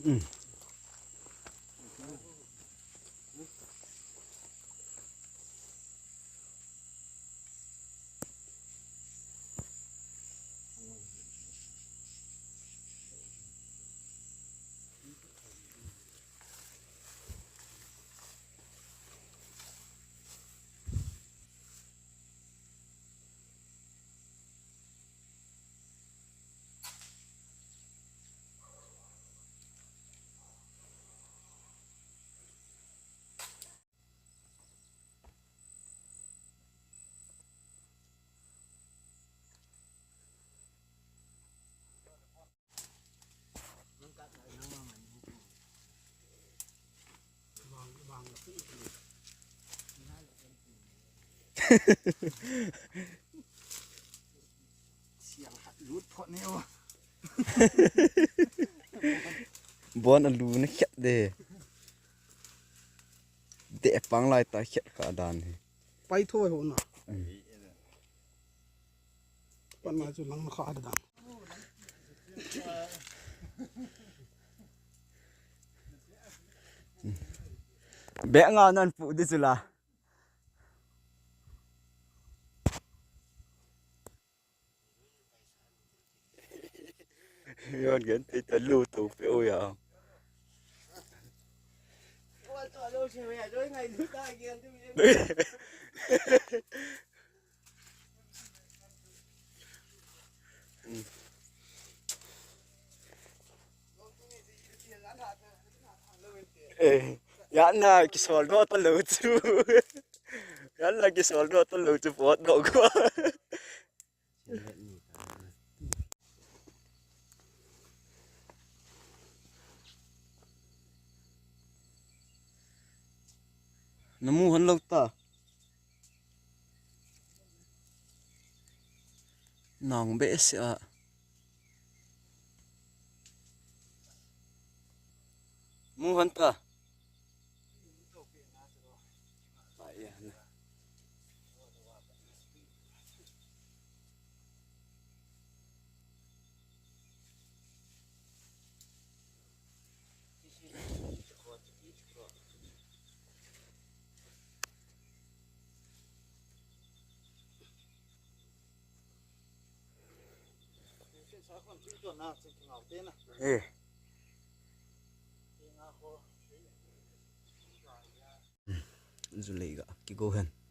เสียงรูดพอเนี่ยวะบอนอลูนะเข็ดเดเดะปังลายตาเข็ดขาดานไปถ้วยหัวหน่ะปันมาจุลังขาดดังแบะงานันปูดิสุละย้อนกันที่ตะลูตูเปียวอย่างว่าตัวเราเฉยๆด้วยไงรู้ได้เงี้ยที่มียันน่ะกิสอลโนตะลูจูยันน่ะกิสอลโนตะลูจูปวดดอกว่าน้ำมูหันลูกตาหนองเบสอ่ะมูหันตาเอ้จุเลยกะกิโกเห็น